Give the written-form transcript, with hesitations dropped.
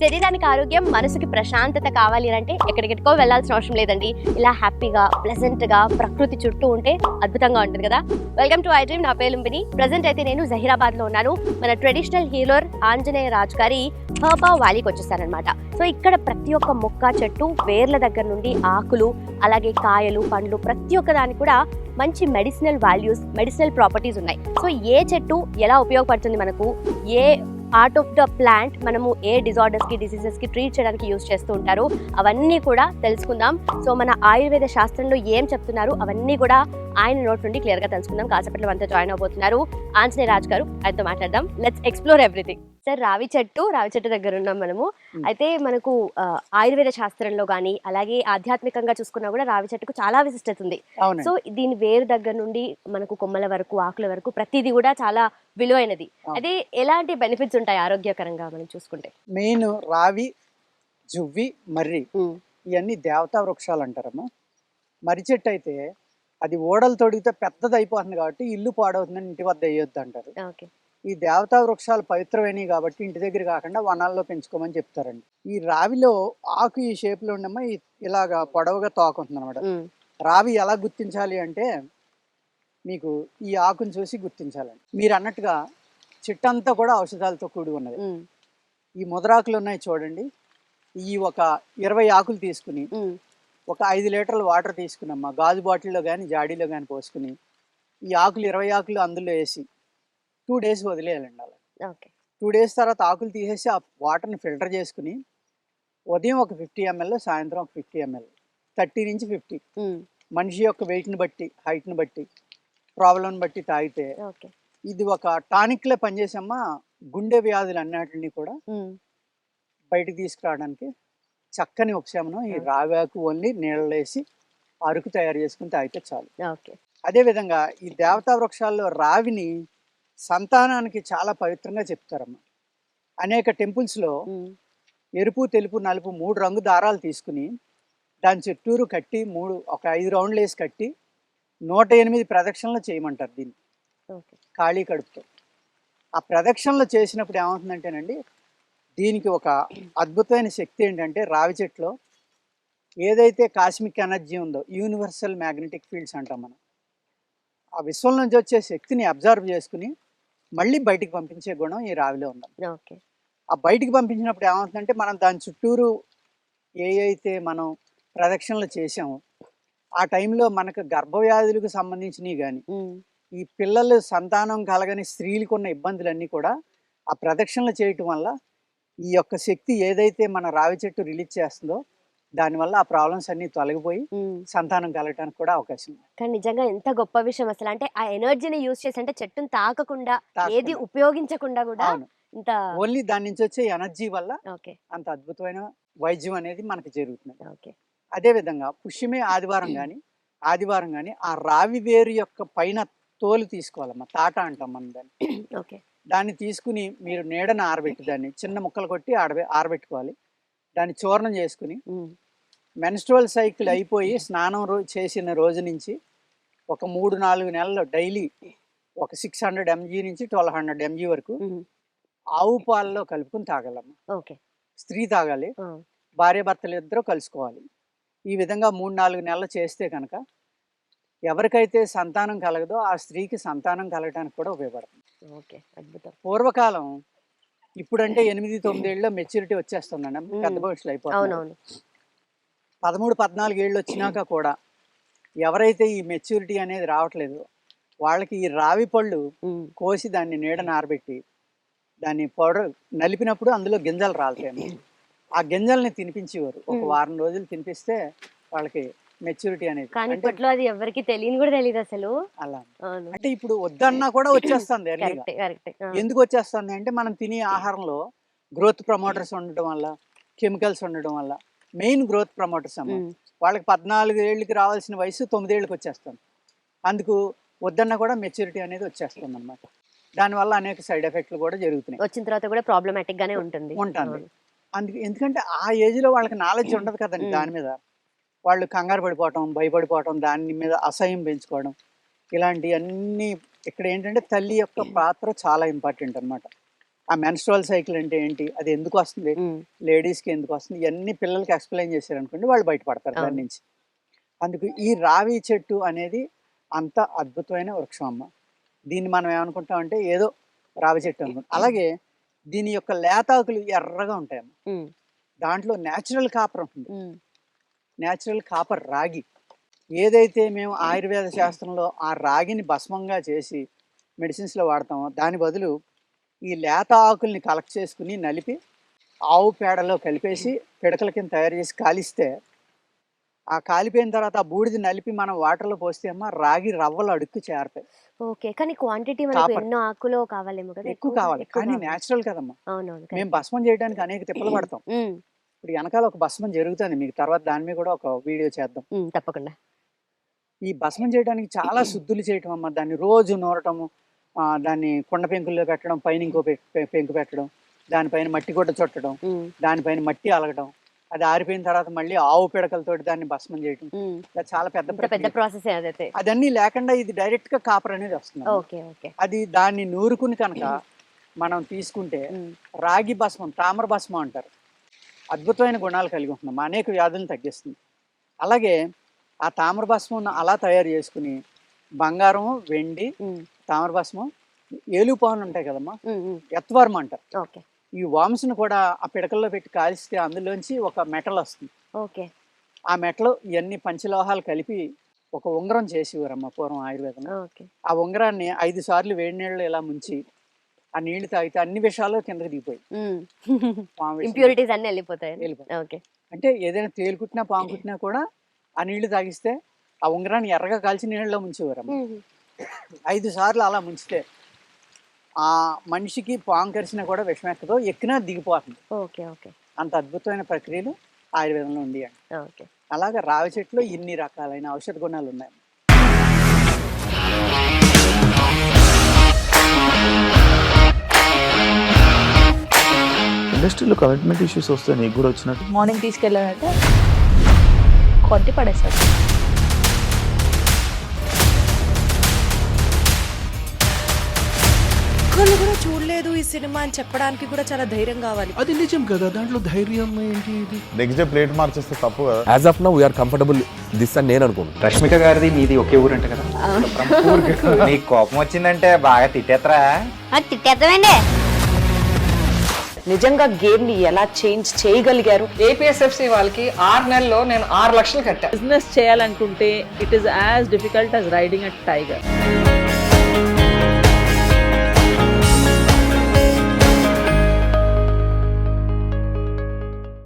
శరీరానికి ఆరోగ్యం, మనసుకి ప్రశాంతత కావాలి అంటే ఎక్కడికెక్కడికో వెళ్ళాల్సిన అవసరం లేదండి. ఇలా హ్యాపీగా, ప్లెజెంట్‌గా ప్రకృతి చుట్టూ ఉంటే అద్భుతంగా ఉంటుంది కదా! Welcome to I dream. నా పేరు లుంబిని. ప్రెజెంట్ అయితే నేను జహీరాబాద్‌లో ఉన్నాను. మన ట్రెడిషనల్ హీలర్ ఆంజనేయ రాజు గారి హర్బా వ్యాలీకి వచ్చేసానన్నమాట. సో ఇక్కడ ప్రతి ఒక్క మొక్క, చెట్టు, వేర్ల దగ్గర నుండి ఆకులు, అలాగే కాయలు, పండ్లు ప్రతి ఒక్క దానికి కూడా మంచి మెడిసినల్ వాల్యూస్, మెడిసినల్ ప్రాపర్టీస్ ఉన్నాయి. సో ఏ చెట్టు ఎలా ఉపయోగపడుతుంది మనకు, ఏ పార్ట్ ఆఫ్ ద ప్లాంట్ మనము ఏ డిజార్డర్స్కి, డిసీజెస్కి ట్రీట్ చేయడానికి యూజ్ చేస్తూ ఉంటారు, అవన్నీ కూడా తెలుసుకుందాం. సో మన ఆయుర్వేద శాస్త్రంలో ఏం చెప్తున్నారు అవన్నీ కూడా ఆయన నోట్ నుండి క్లియర్గా తెలుసుకుందాం. కాసేపట్లో మనతో జాయిన్ అవబోతున్నారు ఆంజనేయ రాజు గారు. ఆయనతో మాట్లాడదాం. Let's explore everything. సార్, రావి చెట్టు దగ్గర ఉన్నాం మనము. అయితే మనకు ఆయుర్వేద శాస్త్రంలో కానీ అలాగే ఆధ్యాత్మికంగా చూసుకున్నా కూడా రావి చెట్టుకు చాలా విశిష్టత ఉంది. సో దీని వేరు దగ్గర నుండి మనకు కొమ్మల వరకు, ఆకుల వరకు ప్రతిదీ కూడా చాలా విలువైనది. అది ఎలాంటి బెనిఫిట్స్ ఉంటాయి ఆరోగ్యకరంగా మనం చూసుకుంటే? మెయిన్ రావి, జువ్వి, మర్రి ఇవన్నీ దేవతా వృక్షాలు అంటారమ్మా. మర్రి చెట్టు అయితే అది ఓడలు తొడిగితే పెద్దది అయిపోతుంది కాబట్టి ఇల్లు పాడవుతుందని ఇంటి వద్ద వేయొద్దు అంటారు. ఈ దేవతా వృక్షాలు పవిత్రమైనవి కాబట్టి ఇంటి దగ్గర కాకుండా వనాల్లో పెంచుకోమని చెప్తారండి. ఈ రావిలో ఆకు ఈ షేప్ లో ఉండమ్మా ఇలాగా పొడవుగా తోకుంటుంది అనమాట. రావి ఎలా గుర్తించాలి అంటే మీకు ఈ ఆకుని చూసి గుర్తించాలండి. మీరు అన్నట్టుగా చెట్టంతా కూడా ఔషధాలతో కూడి ఉన్నది. ఈ ముదరాకులు ఉన్నాయి చూడండి, ఈ ఒక 20 ఆకులు తీసుకుని ఒక 5 లీటర్ల వాటర్ తీసుకున్నమ్మా, గాజు బాటిల్లో కానీ జాడీలో కానీ పోసుకుని ఈ ఆకులు 20 ఆకులు అందులో వేసి 2 days వదిలేయాలండి. అలా 2 days తర్వాత ఆకులు తీసేసి ఆ వాటర్ని ఫిల్టర్ చేసుకుని ఉదయం ఒక 50 ml, సాయంత్రం ఒక 50 ml, 30 నుంచి 50 మనిషి యొక్క వెయిట్ని బట్టి, హైట్ని బట్టి, ప్రాబ్లంని బట్టి తాగితే ఇది ఒక టానిక్లే పనిచేసమ్మా. గుండె వ్యాధులు అన్నిటిని కూడా బయటికి తీసుకురావడానికి చక్కని ఉపశమనం ఈ రావాకు. ఓన్లీ నీళ్ళు వేసి అరుకు తయారు చేసుకుని తాగితే చాలు. అదేవిధంగా ఈ దేవతా వృక్షాల్లో రావిని సంతానానికి చాలా పవిత్రంగా చెప్తారమ్మా. అనేక టెంపుల్స్లో ఎరుపు, తెలుపు, నలుపు 3 రంగు దారాలు తీసుకుని దాని చుట్టూరు కట్టి ఒక 5 రౌండ్లు వేసి కట్టి 108 ప్రదక్షిణలు చేయమంటారు దీన్ని ఖాళీ కడుపుతో. ఆ ప్రదక్షిణలు చేసినప్పుడు ఏమవుతుందంటేనండి, దీనికి ఒక అద్భుతమైన శక్తి ఏంటంటే రావి చెట్టులో ఏదైతే కాస్మిక్ ఎనర్జీ ఉందో, యూనివర్సల్ మ్యాగ్నెటిక్ ఫీల్డ్స్ అంటాం మనం, ఆ విశ్వం నుంచి వచ్చే శక్తిని అబ్జర్వ్ చేసుకుని మళ్ళీ బయటికి పంపించే గుణం ఈ రావిలో ఉంది. ఆ బయటికి పంపించినప్పుడు ఏమవుతుందంటే మనం దాని చుట్టూరు అయితే మనం ప్రదక్షిణలు చేసామో ఆ టైంలో మనకు గర్భవ్యాధులకు సంబంధించినవి కానీ, ఈ పిల్లలు సంతానం కలగని స్త్రీలకు ఉన్న ఇబ్బందులన్నీ కూడా ఆ ప్రదక్షిణలు చేయటం వల్ల ఈ యొక్క శక్తి ఏదైతే మన రావి చెట్టు రిలీజ్ చేస్తుందో దానివల్ల ఆ ప్రాబ్లమ్స్ అన్ని తొలగిపోయి సంతానం కలగడానికి కూడా అవకాశం ఉంది. కానీ నిజంగా ఎంత గొప్ప విషయం అసలు. అంటే ఆ ఎనర్జీని యూజ్ చేసి, అంటే చెట్టును తాకకుండా, ఏది ఉపయోగించకుండా కూడా ఇంత ఓన్లీ దాని నుంచి వచ్చే ఎనర్జీ వల్ల అంత అద్భుతమైన వైద్యం అనేది మనకి జరుగుతుంది. అదే విధంగా పుష్యమే ఆదివారం కానీ ఆ రావి వేరు యొక్క పైన తోలు తీసుకోవాలమ్మా. తాట అంటాం మనం దాన్ని. దాన్ని తీసుకుని మీరు నీడను ఆరబెట్టి దాన్ని చిన్న ముక్కలు కొట్టి ఆరబెట్టుకోవాలి. దాన్ని చూర్ణం చేసుకుని మెన్స్ట్రువల్ సైకిల్ అయిపోయి స్నానం చేసిన రోజు నుంచి ఒక 3-4 నెలలు డైలీ ఒక 600 mg నుంచి 1200 mg వరకు ఆవు పాలలో కలుపుకుని తాగాలమ్మా. స్త్రీ తాగాలి, భార్యాభర్తలు ఇద్దరు కలుసుకోవాలి. ఈ విధంగా 3-4 నెలలు చేస్తే కనుక ఎవరికైతే సంతానం కలగదో ఆ స్త్రీకి సంతానం కలగడానికి కూడా ఉపయోగపడుతుంది. పూర్వకాలం ఇప్పుడంటే 8-9 ఏళ్ళలో మెచ్యూరిటీ వచ్చేస్తుందండి, పెద్ద భవిష్యత్తు అయిపోతుంది. 13-14 ఏళ్ళు వచ్చినాక కూడా ఎవరైతే ఈ మెచ్యూరిటీ అనేది రావట్లేదు వాళ్ళకి ఈ రావి పళ్ళు కోసి దాన్ని నీడను ఆరబెట్టి దాన్ని పౌడర్ నలిపినప్పుడు అందులో గింజలు రాలుతాయి. ఆ గింజల్ని తినిపించేవారు. ఒక వారం రోజులు తినిపిస్తే వాళ్ళకి మెచ్యూరిటీ అనేది. అది ఎవరికి తెలియని కూడా తెలియదు అసలు. అలా అంటే ఇప్పుడు వద్దన్నా కూడా వచ్చేస్తుంది. ఎందుకు వచ్చేస్తుంది అంటే మనం తినే ఆహారంలో గ్రోత్ ప్రమోటర్స్ ఉండటం వల్ల, కెమికల్స్ ఉండడం వల్ల. మెయిన్ గ్రోత్ ప్రమోటర్స్ అమ్మ. వాళ్ళకి 14 ఏళ్ళకి రావాల్సిన వయసు 9 ఏళ్ళకి వచ్చేస్తుంది. అందుకు వద్దన్నా కూడా మెచ్యూరిటీ అనేది వచ్చేస్తుంది అనమాట. దానివల్ల అనేక సైడ్ ఎఫెక్ట్లు కూడా జరుగుతున్నాయి. వచ్చిన తర్వాత కూడా ప్రాబ్లమాటిక్ గానే ఉంటుంది. అందుకే ఎందుకంటే ఆ ఏజ్లో వాళ్ళకి నాలెడ్జ్ ఉండదు కదండి దాని మీద. వాళ్ళు కంగారు పడిపోవటం, భయపడిపోవటం, దాని మీద అసహ్యం పెంచుకోవడం, ఇలాంటివన్నీ. ఇక్కడ ఏంటంటే తల్లి యొక్క పాత్ర చాలా ఇంపార్టెంట్ అనమాట. ఆ మెన్స్ట్రువల్ సైకిల్ అంటే ఏంటి, అది ఎందుకు వస్తుంది, లేడీస్కి ఎందుకు వస్తుంది, ఇవన్నీ పిల్లలకి ఎక్స్ప్లెయిన్ చేశారు అనుకోండి, వాళ్ళు బయటపడతారు దాని నుంచి. అందుకు ఈ రావి చెట్టు అనేది అంత అద్భుతమైన వృక్షం అమ్మ. దీన్ని మనం ఏమనుకుంటామంటే ఏదో రావి చెట్టు అనుకుంటాం. అలాగే దీని యొక్క లేతాకులు ఎర్రగా ఉంటాయమ్మ. దాంట్లో న్యాచురల్ కాపర్ ఉంటుంది. న్యాచురల్ కాపర్ రాగి, ఏదైతే మేము ఆయుర్వేద శాస్త్రంలో ఆ రాగిని భస్మంగా చేసి మెడిసిన్స్లో వాడతామో దాని బదులు ఈ లేత ఆకుల్ని కలెక్ట్ చేసుకుని నలిపి ఆవు పేడలో కలిపేసి పిడకల కింద తయారు చేసి కాలిస్తే, ఆ కాలిపోయిన తర్వాత ఆ బూడిది నలిపి మనం వాటర్లో పోస్తే అమ్మ రాగి రవ్వలు అడుక్కు చేరతాయి. ఓకే, కానీ క్వాంటిటీ మనకు ఎన్నో ఆకులో కావాలేమో కదా, ఎక్కువ కావాలి. కానీ న్యాచురల్ కదమ్మా. అవునవును, మేము భస్మం చేయడానికి అనేక తిప్పలు పడతాం. ఇప్పుడు వెనకాల ఒక భస్మం జరుగుతుంది, మీకు తర్వాత దాని మీద కూడా ఒక వీడియో చేద్దాం తప్పకుండా. ఈ భస్మం చేయడానికి చాలా శుద్ధులు చేయటం అమ్మ. దాన్ని రోజు నూరటము, దాన్ని కుండ పెంకుల్లో పెట్టడం, పైన ఇంకో పెంకు పెట్టడం, దానిపైన మట్టి గుడ్డ చుట్టడం, దానిపైన మట్టి అలగడం, అది ఆరిపోయిన తర్వాత మళ్ళీ ఆవు పిడకలతోటి దాన్ని భస్మం చేయటం, చాలా పెద్ద ప్రాసెస్. అదన్నీ లేకుండా ఇది డైరెక్ట్ గా కాపర్ అనేది వస్తుంది. అది దాన్ని నూరుకుని కనుక మనం తీసుకుంటే రాగి భస్మం, తామర భస్మం అంటారు. అద్భుతమైన గుణాలు కలిగి ఉంటున్నాం, అనేక వ్యాధులను తగ్గిస్తుంది. అలాగే ఆ తామర భస్మం అలా తయారు చేసుకుని బంగారం, వెండి, తామర భస్మం, ఏలుపాను ఉంటాయి కదమ్మా, ఎత్వర్మ అంటారు. ఈ వామ్స్ను కూడా ఆ పిడకల్లో పెట్టి కాల్చితే అందులోంచి ఒక మెటల్ వస్తుంది. ఆ మెటల్ ఇవన్నీ పంచలోహాలు కలిపి ఒక ఉంగరం చేసేవారమ్మ పూర్వం ఆయుర్వేదంలో. ఆ ఉంగరాన్ని 5 సార్లు వేడి నీళ్ళు ఇలా ముంచి ఆ నీళ్లు తాగితే అన్ని విషయాలు కిందకి దిగిపోయి ఇంప్యూరిటీస్ అన్ని వెళ్ళిపోతాయి. అంటే ఏదైనా తేలు కుట్టినా పాము కుట్టినా కూడా ఆ నీళ్లు తాగిస్తే ఆ ఉంగరాన్ని ఎర్రగా కాల్చి నీళ్ళలో ముంచేవారమ్మ. 5 సార్లు అలా ముంచితే ఆ మనిషికి పాము కరిచినా కూడా విషం ఎక్కదో, ఎక్కినా దిగిపోతుంది. అంత అద్భుతమైన ప్రక్రియలు ఆయుర్వేదంలో ఉంది అండి. అలాగే రావి చెట్టులో ఇన్ని రకాలైన ఔషధ గుణాలు ఉన్నాయి. ఇండస్ట్రీలో కమిట్మెంట్ ఇష్యూస్ వస్తే నీకు కూడా వచ్చినట్టు మార్నింగ్ తీసుకెళ్ళాలంటే కొట్టి పడేస్తాడు. ఒక్కళ్ళు కూడా చూడలేదు ఈ సినిమా అని చెప్పడానికి కూడా చాలా ధైర్యం కావాలి. అది నిజం కదా, దాంట్లో ధైర్యం ఏంటి? ఇది నెక్స్ట్ డే ప్లేట్ మార్చేస్తే తప్పు కదా. As of now we are comfortable this అని నేను అనుకుంటున్నాను. రష్మిక గారిది మీది ఒకే ఊరు అంట కదా. నీకు కోపం వచ్చిందంటే బాగా తిట్టేత్తరా? తిట్టేద్దామండి. నిజంగా గేమ్ ని ఎలా చేంజ్ చేయగలిగారు? ఏపీఎస్ఎఫ్సి వాళ్ళకి 6 నెలల్లో నేను 6 లక్షలు కట్టా. బిజినెస్ చేయాలనుకుంటే it is as difficult as riding a tiger.